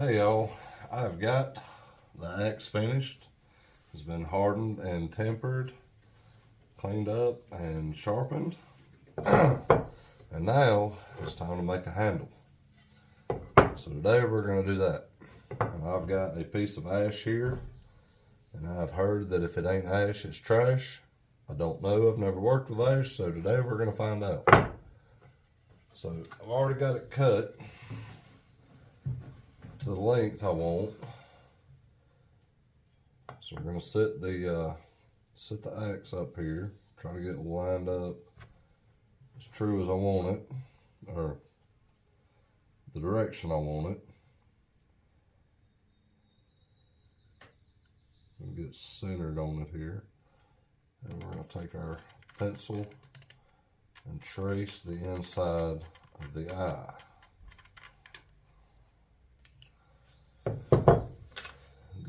Hey y'all, I've got the axe finished. It's been hardened and tempered, cleaned up and sharpened. And now it's time to make a handle. So today we're going to do that. And I've got a piece of ash here, and I've heard that if it ain't ash, it's trash. I don't know, I've never worked with ash, so today we're going to find out. So I've already got it cut to the length I want. So we're gonna set the axe up here, try to get it lined up as true as I want it, or the direction I want it. And get centered on it here. And we're gonna take our pencil and trace the inside of the eye.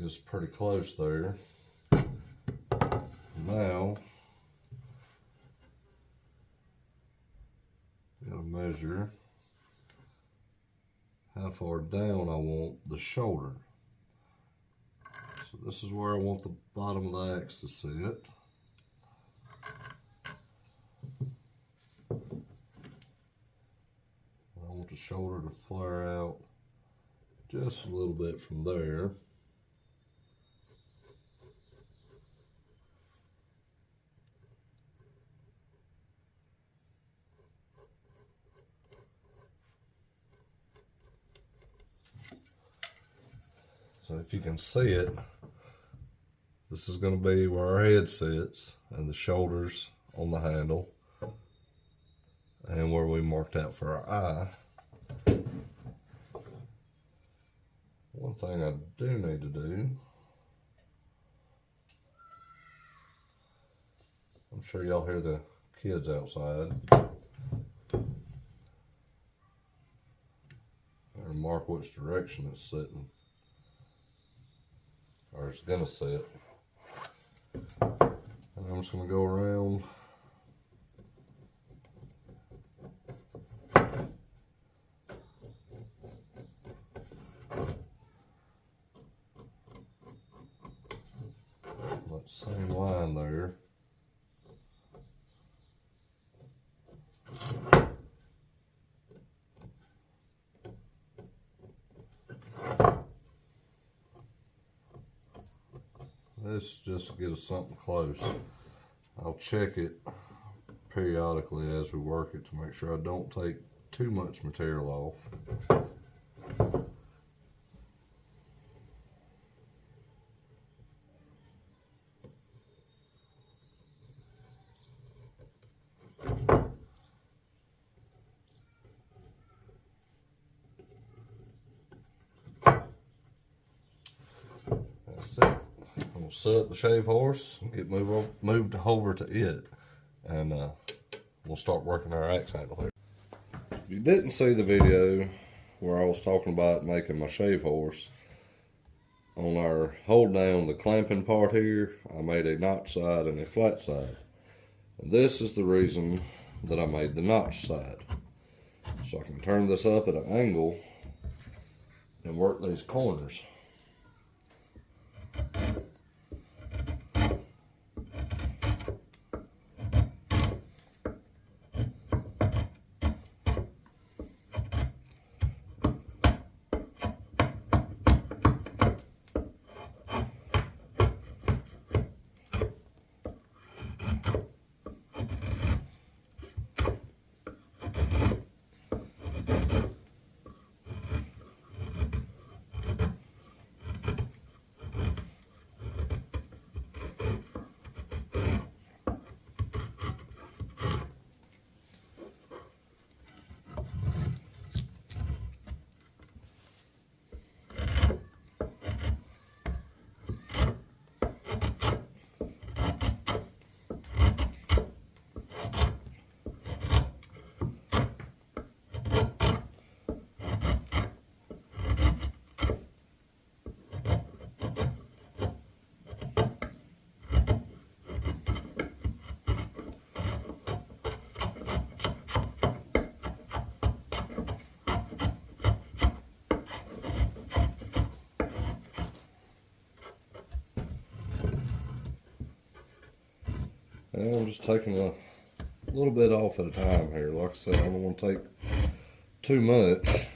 It's pretty close there. Now, gotta measure how far down I want the shoulder. So this is where I want the bottom of the axe to sit. I want the shoulder to flare out just a little bit from there. So if you can see it, this is going to be where our head sits and the shoulders on the handle and where we marked out for our eye. One thing I do need to do, I'm sure y'all hear the kids outside. Or mark which direction it's sitting, or it's gonna sit. And I'm just gonna go around that same line there. Let's just get us something close. I'll check it periodically as we work it to make sure I don't take too much material off. That's it. I'm gonna set up the shave horse and get moved over to it, and we'll start working our axe handle here. If you didn't see the video where I was talking about making my shave horse, on our hold down the clamping part here, I made a notch side and a flat side. And this is the reason that I made the notch side. So I can turn this up at an angle and work these corners. And I'm just taking a little bit off at a time here. Like I said, I don't want to take too much.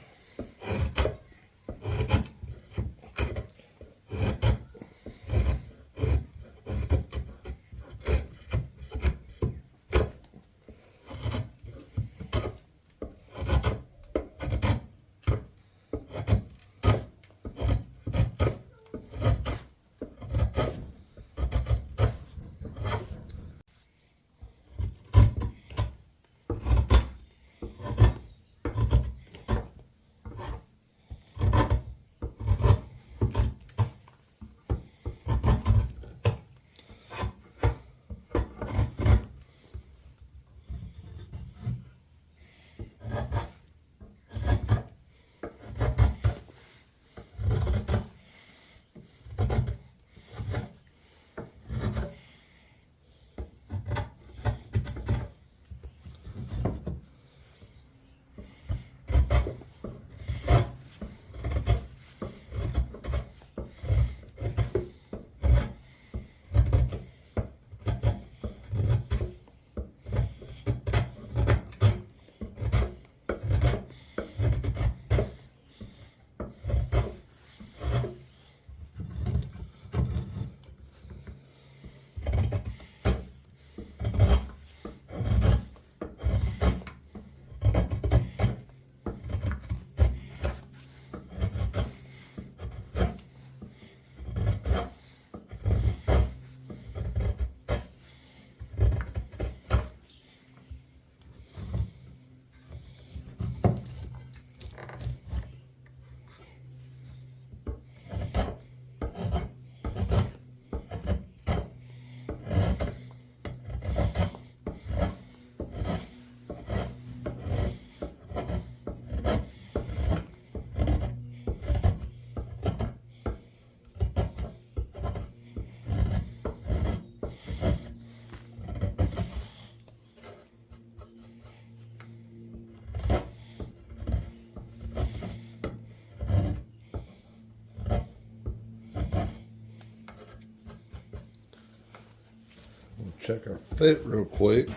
Check our fit real quick.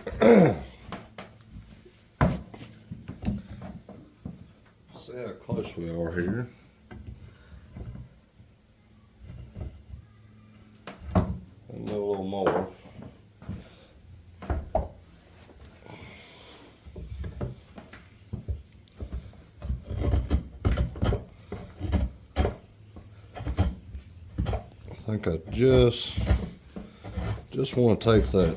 See how close we are here. And a little more. I think I just want to take that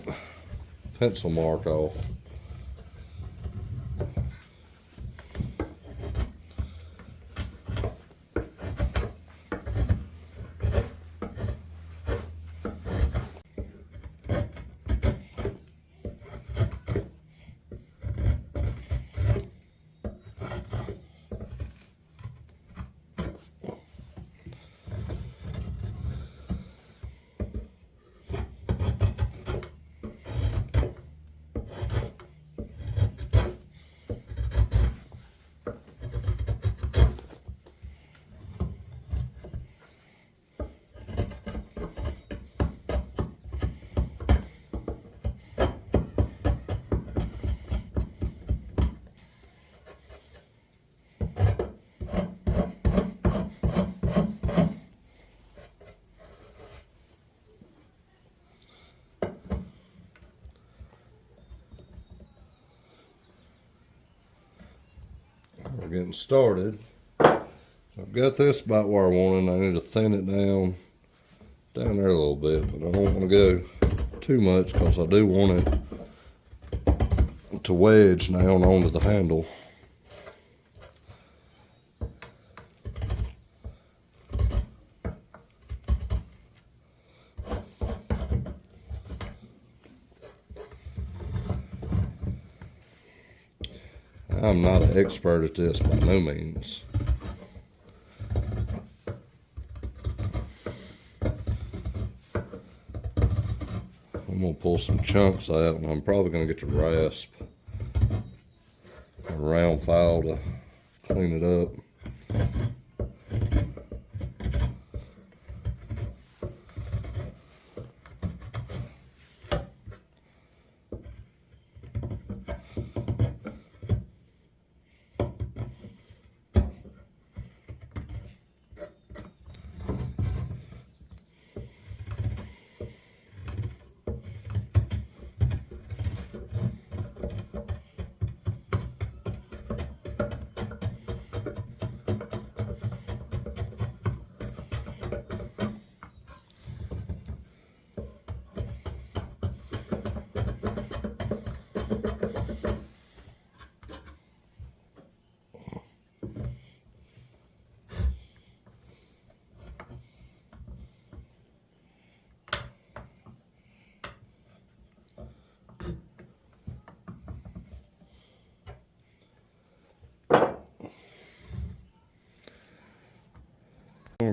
pencil mark off. We're getting started. I've got this about where I want it. I need to thin it down there a little bit, but I don't want to go too much because I do want it to wedge down onto the handle. I'm not an expert at this by no means. I'm going to pull some chunks out, and I'm probably going to get the rasp, a round file to clean it up.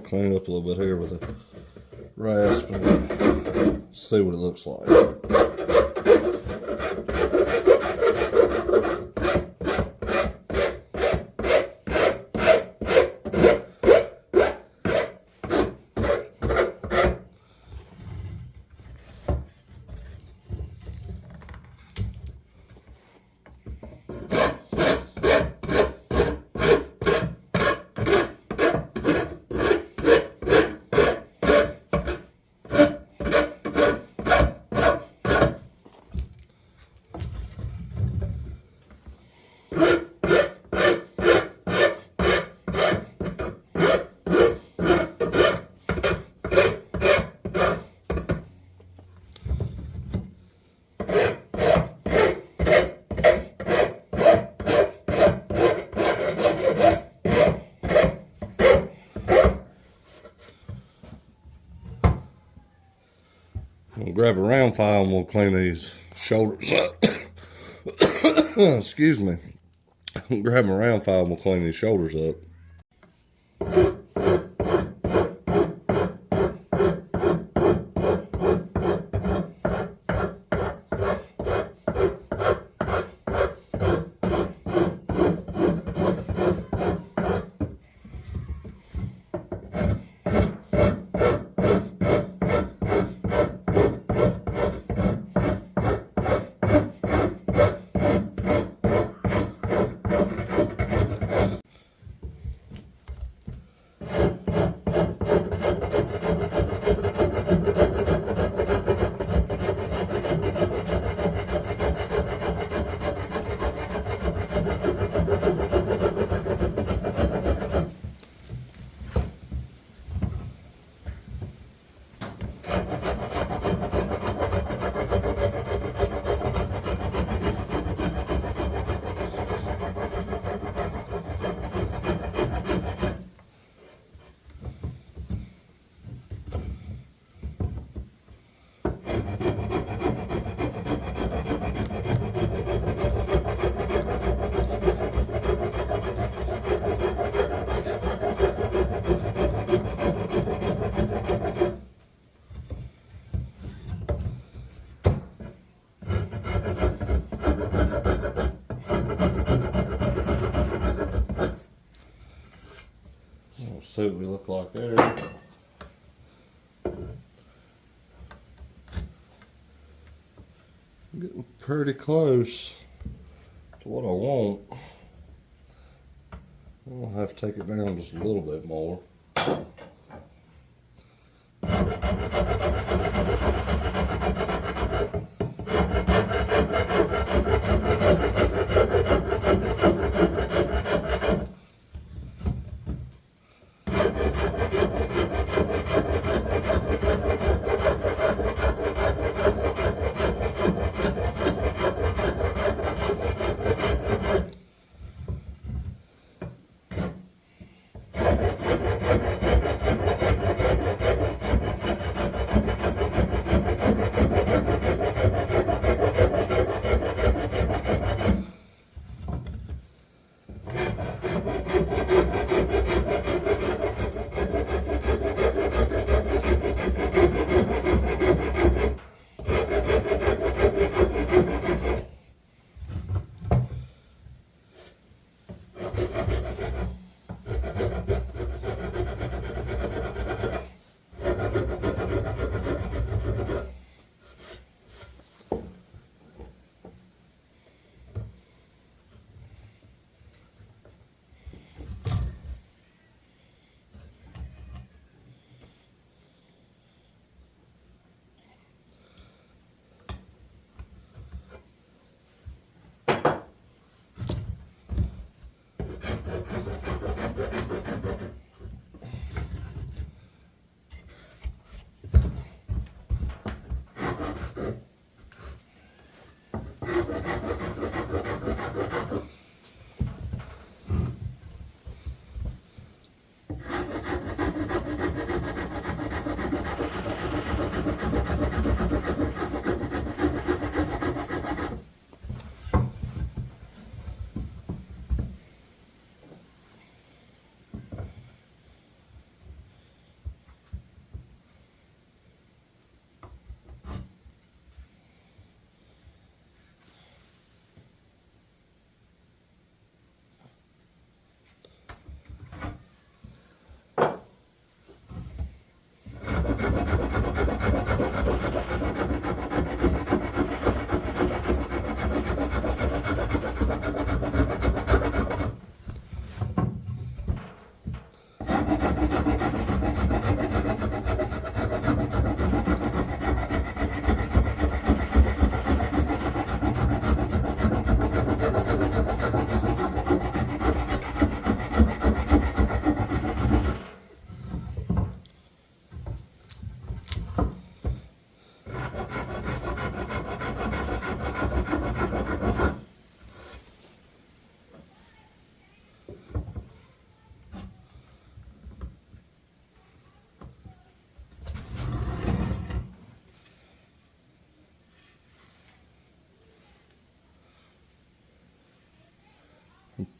I'll clean it up a little bit here with a rasp and see what it looks like. We'll grab a round file and we'll clean these shoulders up. Excuse me. Grab a round file and we'll clean these shoulders up. See what we look like there. Getting pretty close to what I want. I'll have to take it down just a little bit more.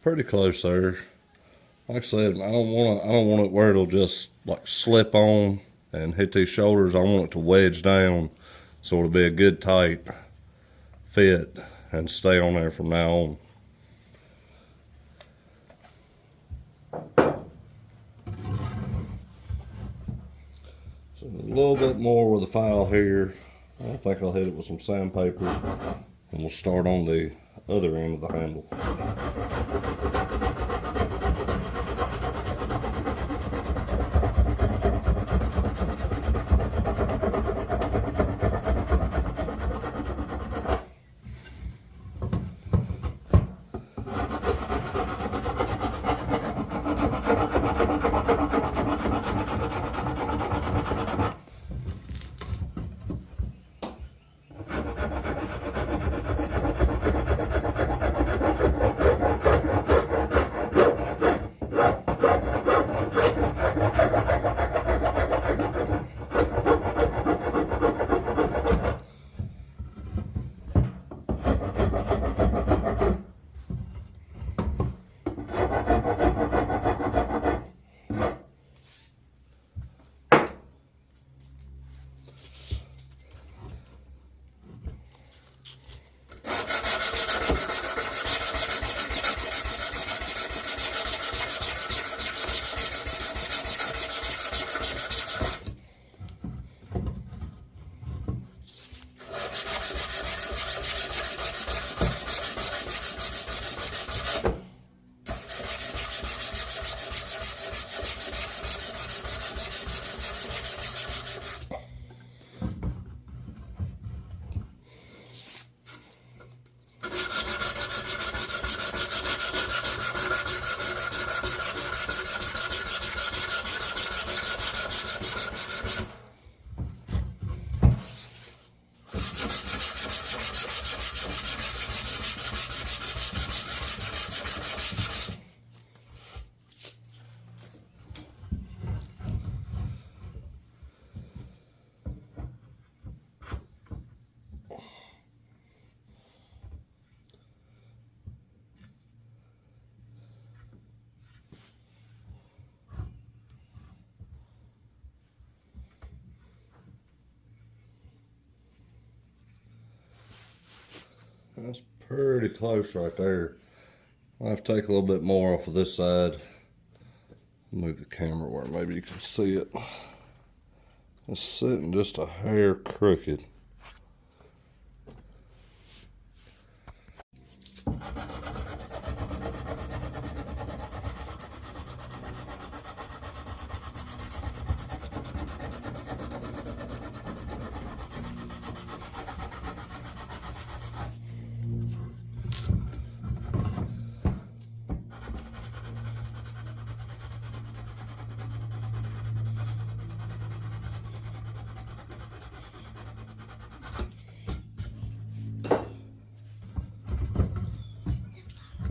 Pretty close there. Like I said, I don't want it where it'll just like slip on and hit these shoulders. I want it to wedge down so it'll be a good tight fit and stay on there from now on. So a little bit more with the file here. I think I'll hit it with some sandpaper, and we'll start on the other end of the handle. That's pretty close right there. I'll have to take a little bit more off of this side. Move the camera where maybe you can see it. It's sitting just a hair crooked.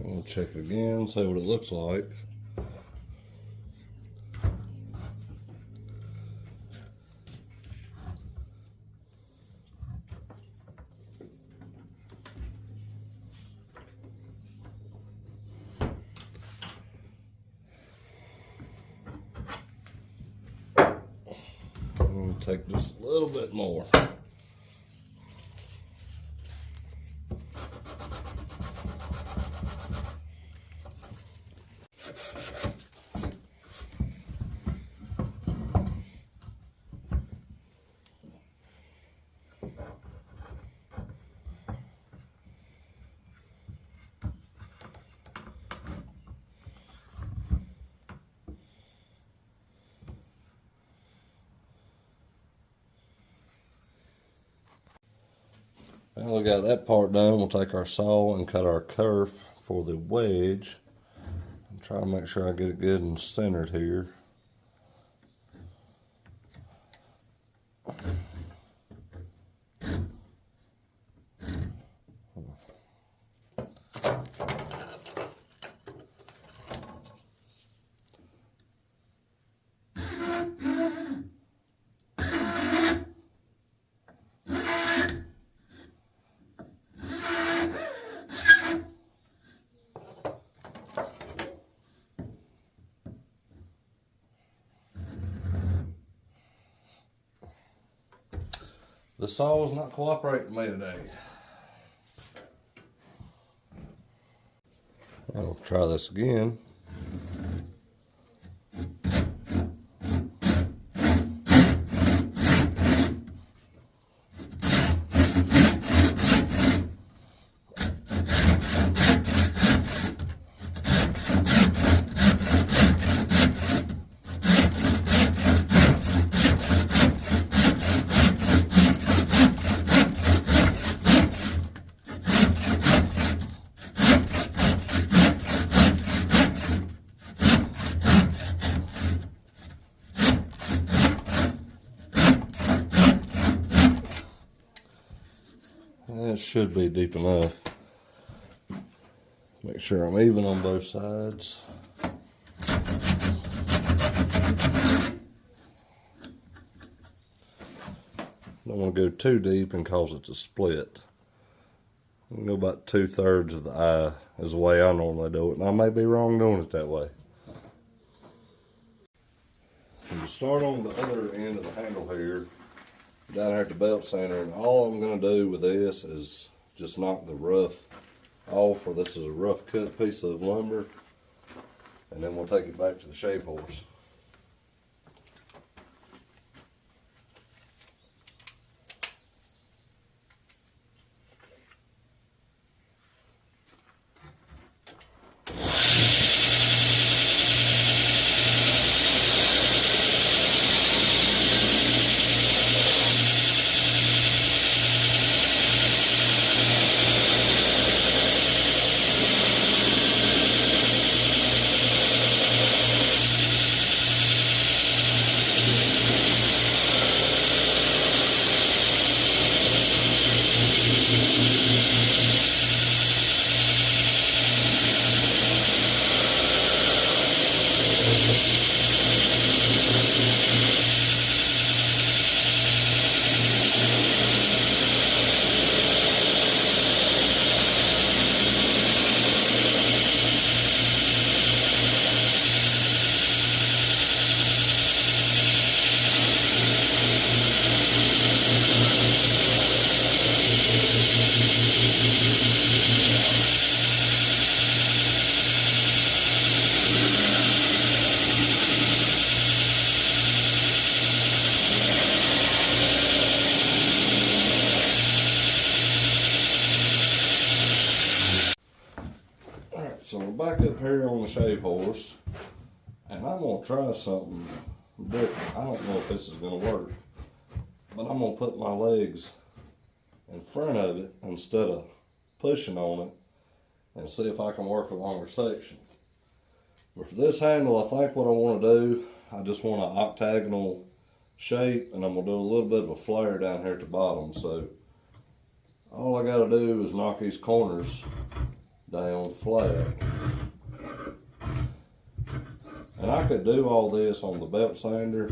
We'll check it again, see what it looks like. I'm gonna take just a little bit more. Now we got that part done, we'll take our saw and cut our kerf for the wedge. I'm trying to make sure I get it good and centered here. The saw is not cooperating with me today. I'll try this again. That should be deep enough. Make sure I'm even on both sides. Don't want to go too deep and cause it to split. I'm gonna go about 2/3 of the eye is the way I normally do it, and I may be wrong doing it that way. You start on the other end of the handle here, down here at the belt sander, and all I'm going to do with this is just knock the rough off, or this is a rough cut piece of lumber, and then we'll take it back to the shave horse. So we're back up here on the shave horse, and I'm going to try something different. I don't know if this is going to work, but I'm going to put my legs in front of it instead of pushing on it and see if I can work a longer section. But for this handle, I think what I want to do, I just want an octagonal shape, and I'm going to do a little bit of a flare down here at the bottom. So all I got to do is knock these corners down flat. And I could do all this on the belt sander,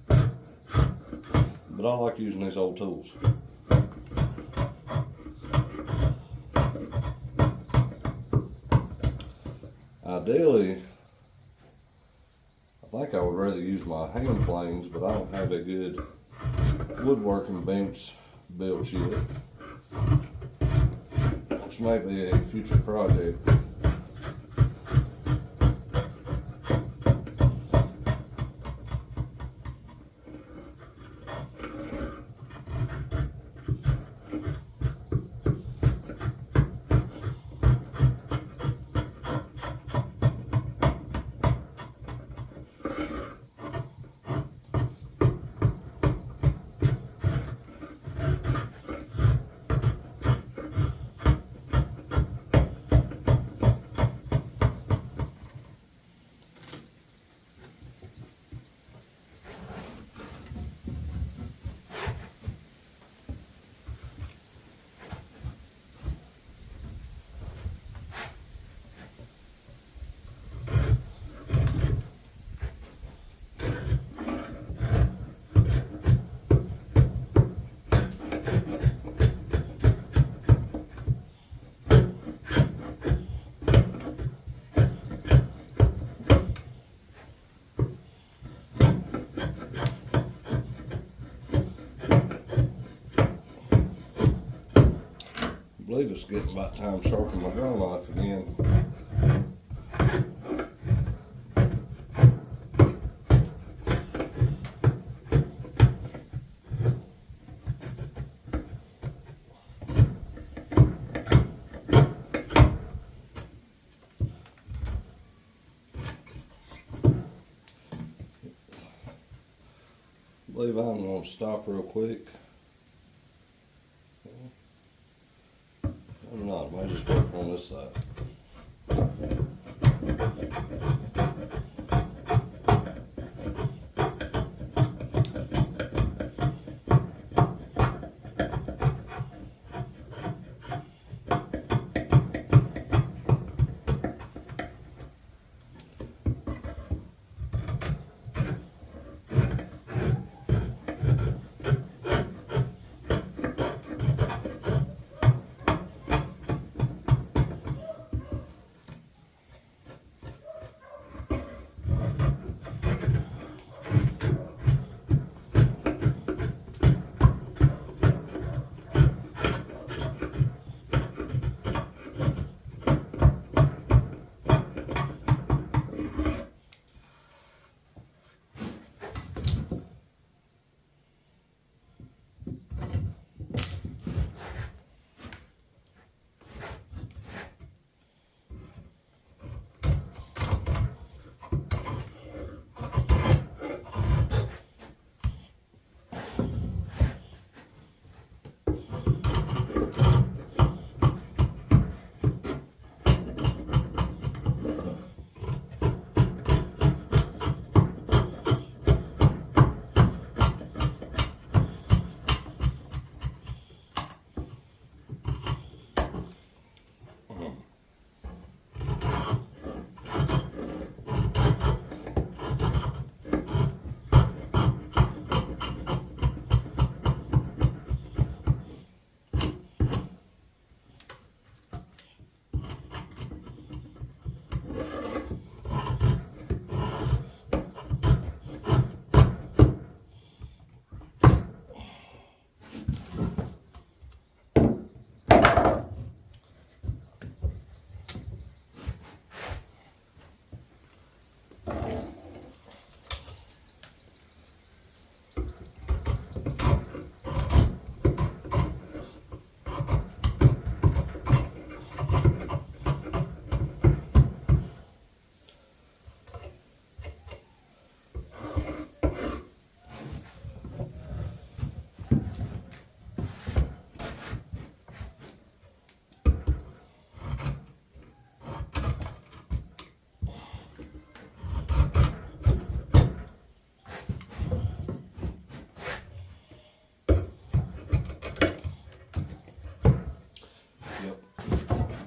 but I like using these old tools. Ideally, I think I would rather use my hand planes, but I don't have a good woodworking bench built yet, which may be a future project. believe it's getting about time to sharpen my drum knife again. I believe I'm going to stop real quick. I'm not, I might just work on this side.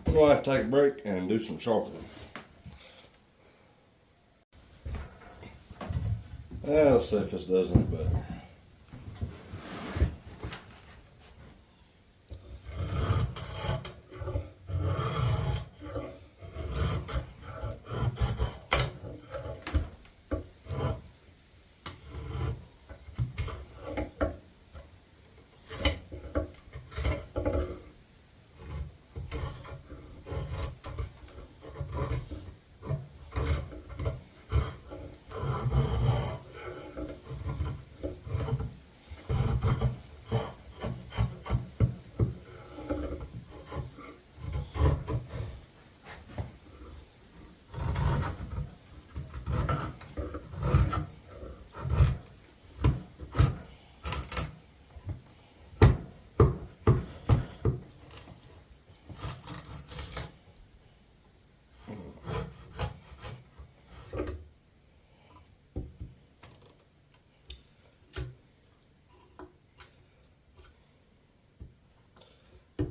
I'm going to have to take a break and do some sharpening. Let's see if this does any better.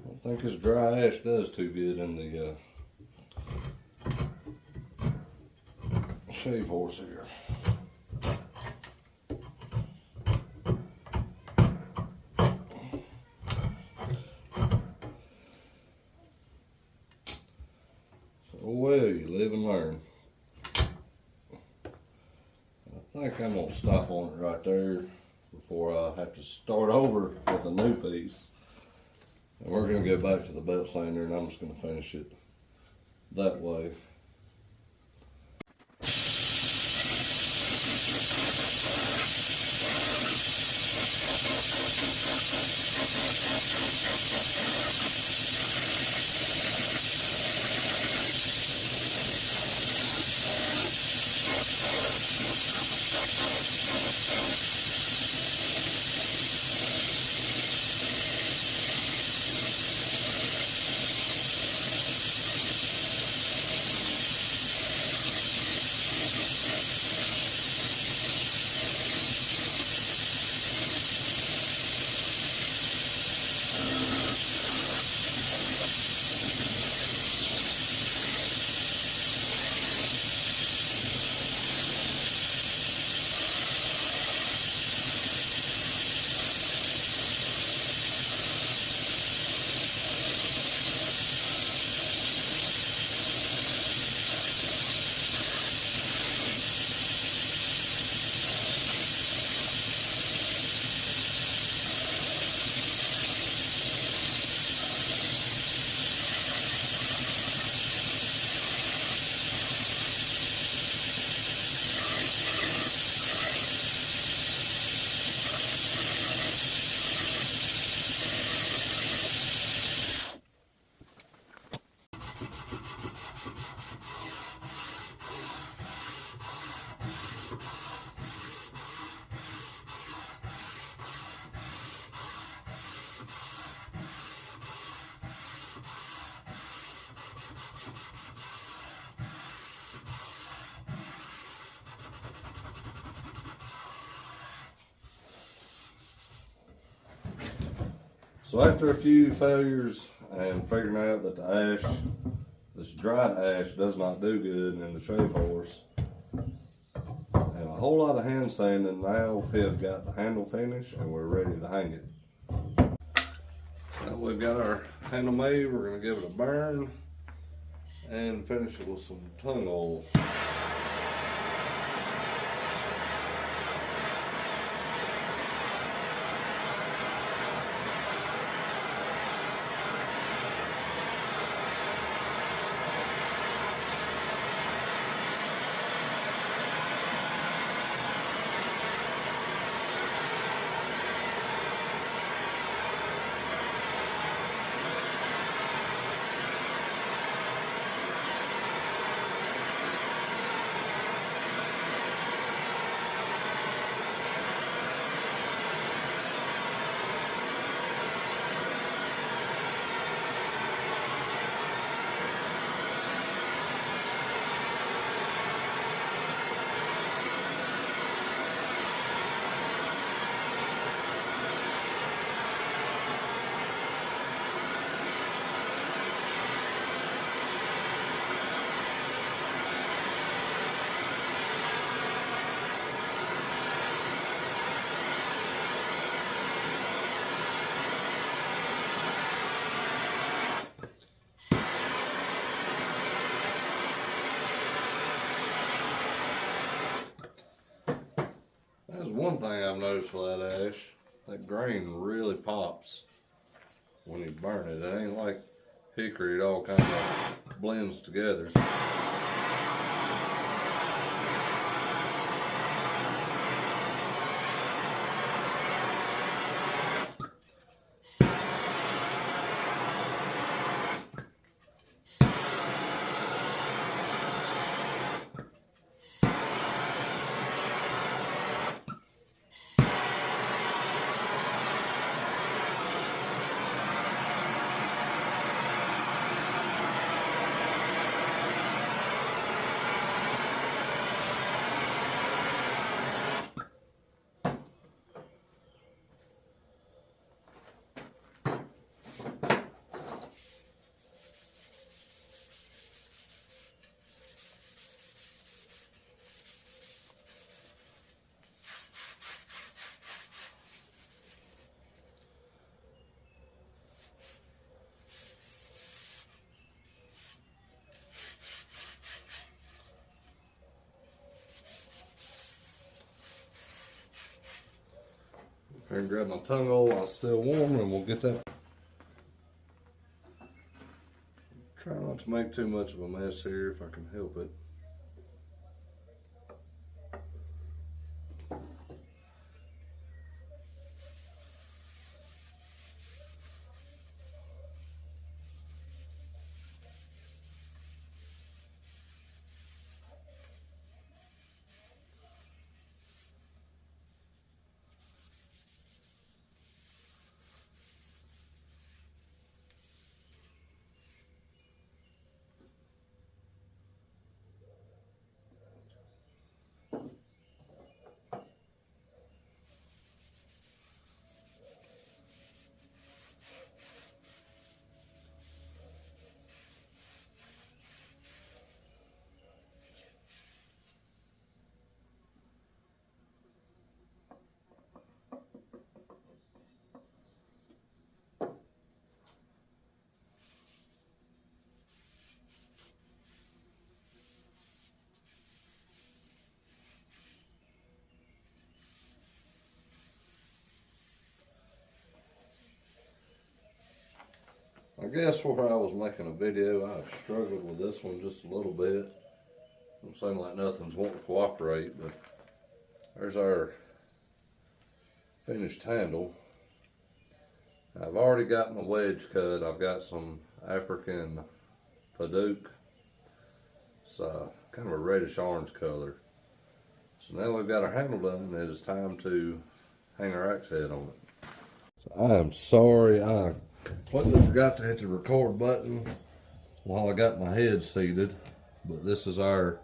I think this dry ash does too good in the shave horse here. So well, you live and learn. I think I'm gonna stop on it right there before I have to start over with a new piece. And we're going to go back to the belt sander, and I'm just going to finish it that way. So after a few failures and figuring out that the ash, this dried ash, does not do good in the shave horse, and a whole lot of hand sanding, now we have got the handle finished and we're ready to hang it. Now we've got our handle made, we're going to give it a burn and finish it with some tongue oil. That's one thing I've noticed with that ash. That grain really pops when you burn it. It ain't like hickory, it all kind of blends together. Here, grab my tongue oil while it's still warm and we'll get that. to make too much of a mess here if I can help it. I guess where I was making a video, I've struggled with this one just a little bit. Don't seem like nothing's wanting to cooperate, but there's our finished handle. I've already got my wedge cut. I've got some African Padauk. It's kind of a reddish orange color. So now we've got our handle done, it is time to hang our axe head on it. So I am sorry, I completely forgot to hit the record button while I got my head seated, but this is our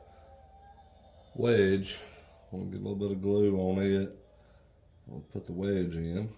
wedge. I'm gonna get a little bit of glue on it. I'll put the wedge in.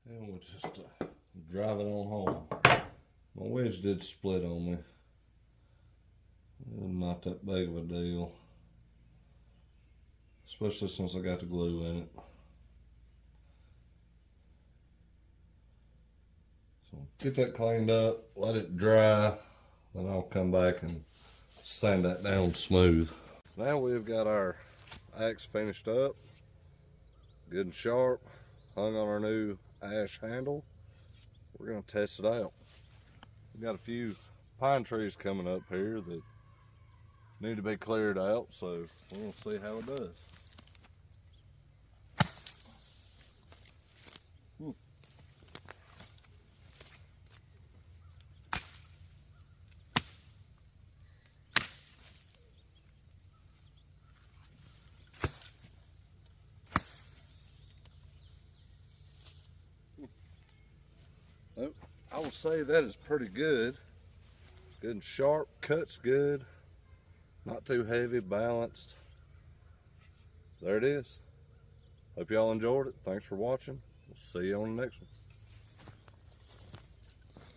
And we'll just drive it on home. My wedge did split on me. Not that big of a deal. Especially since I got the glue in it. So get that cleaned up, let it dry, then I'll come back and sand that down smooth. Now we've got our axe finished up, good and sharp, hung on our new ash handle. We're gonna test it out. We've got a few pine trees coming up here that need to be cleared out, so we're gonna see how it does. I would say that is pretty good. Good and sharp, cuts good. Not too heavy, balanced. There it is. Hope y'all enjoyed it. Thanks for watching. We'll see you on the next one.